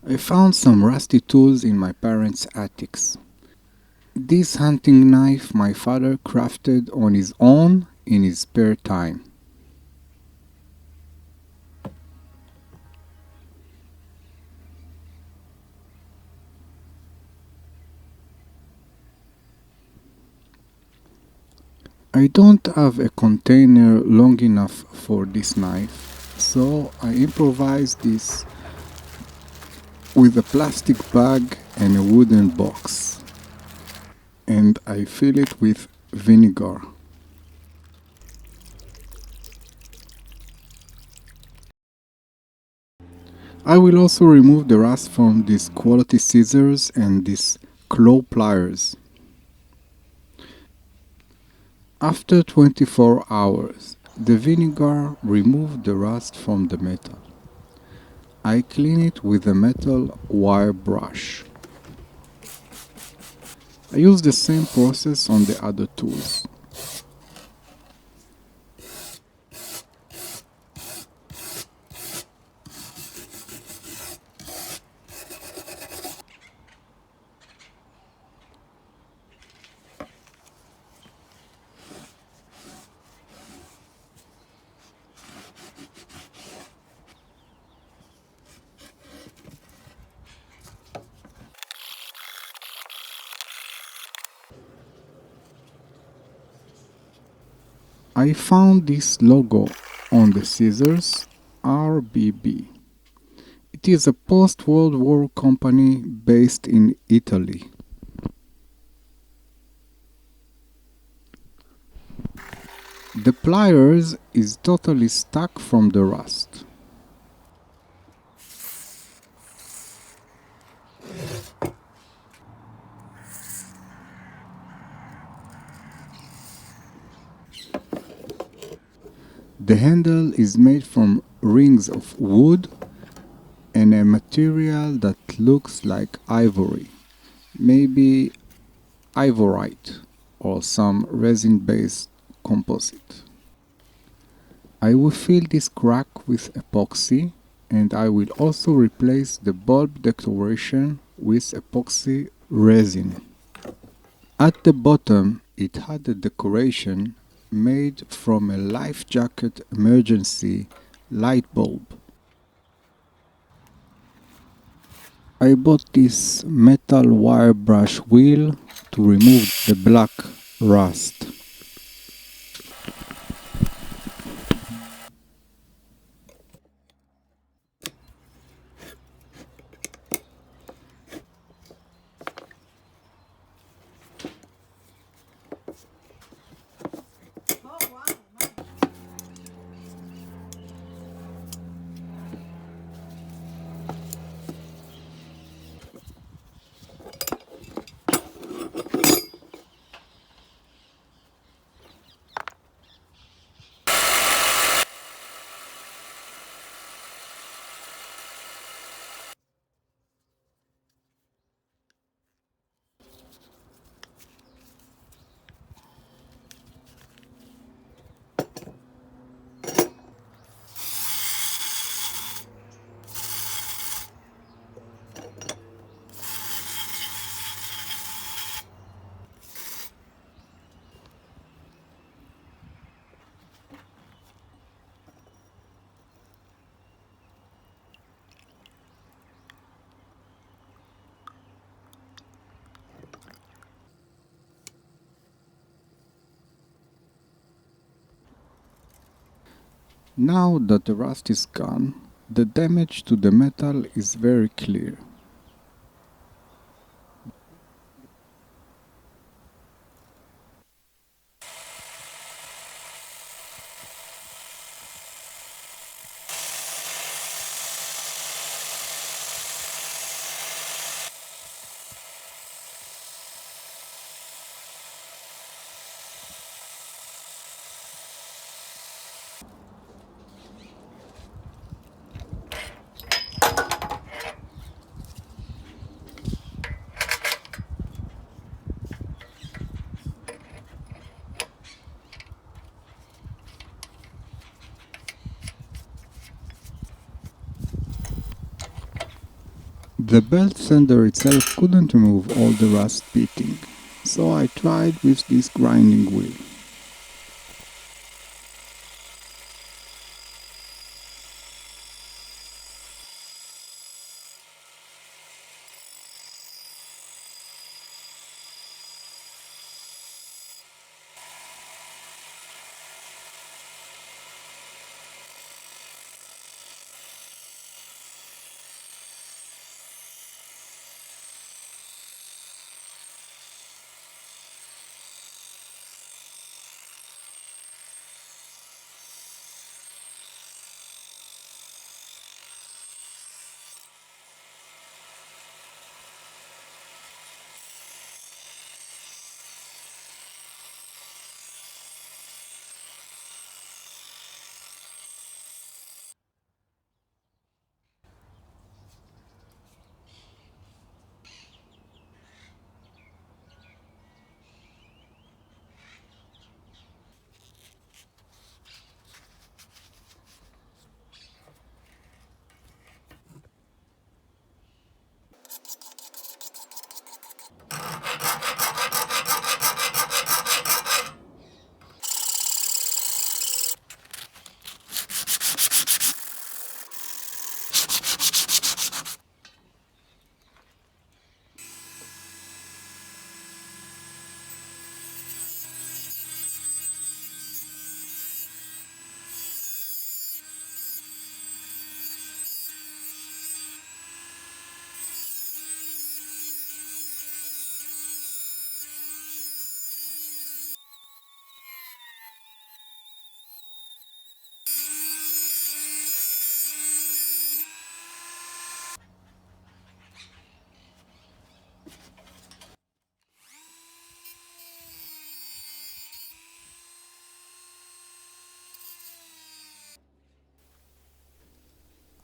I found some rusty tools in my parents' attics. This hunting knife my father crafted on his own in his spare time. I don't have a container long enough for this knife, so I improvised this with a plastic bag and a wooden box, and I fill it with vinegar. I will also remove the rust from these quality scissors and these claw pliers. After 24 hours, the vinegar removed the rust from the metal. I clean it with a metal wire brush. I use the same process on the other tools. I found this logo on the scissors, RBB. It is a post-World War company based in Italy. The pliers is totally stuck from the rust. The handle is made from rings of wood and a material that looks like ivory, maybe ivorite or some resin-based composite. I will fill this crack with epoxy, and I will also replace the bulb decoration with epoxy resin. At the bottom it had a decoration made from a life jacket emergency light bulb. I bought this metal wire brush wheel to remove the black rust. Now that the rust is gone, the damage to the metal is very clear. The belt sander itself couldn't remove all the rust pitting, so I tried with this grinding wheel.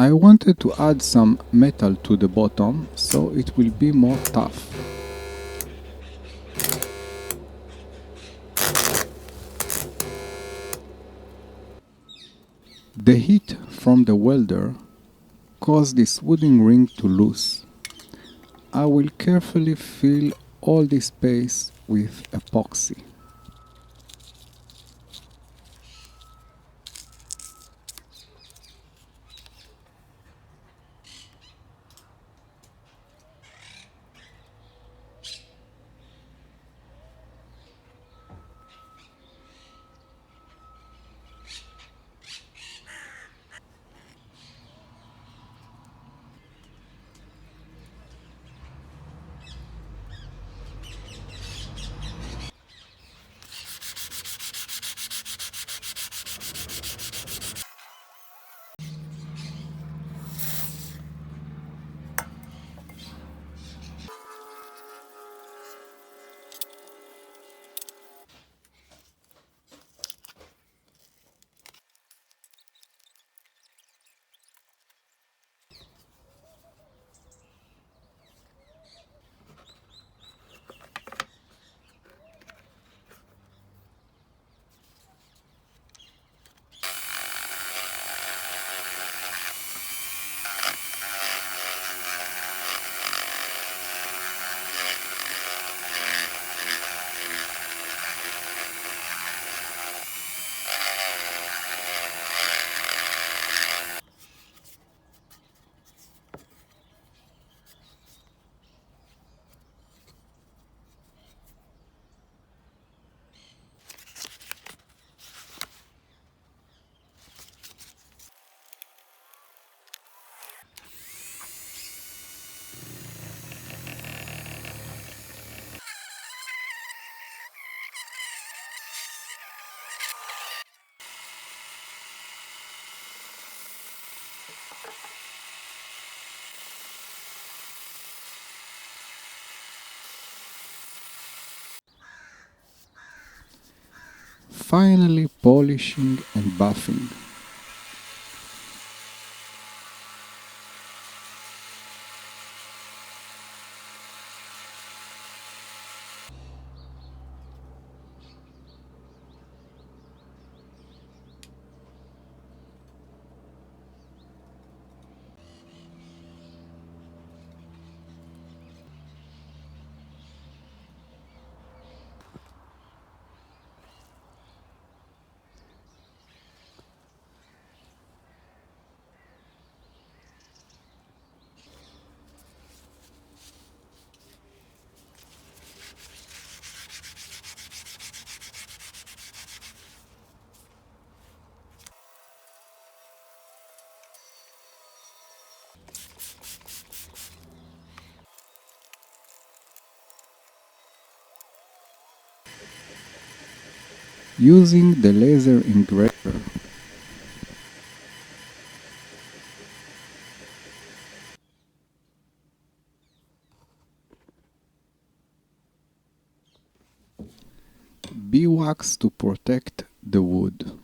I wanted to add some metal to the bottom so it will be more tough. The heat from the welder caused this wooden ring to loose. I will carefully fill all this space with epoxy. Finally polishing and buffing. using the laser engraver. Beeswax to protect the wood.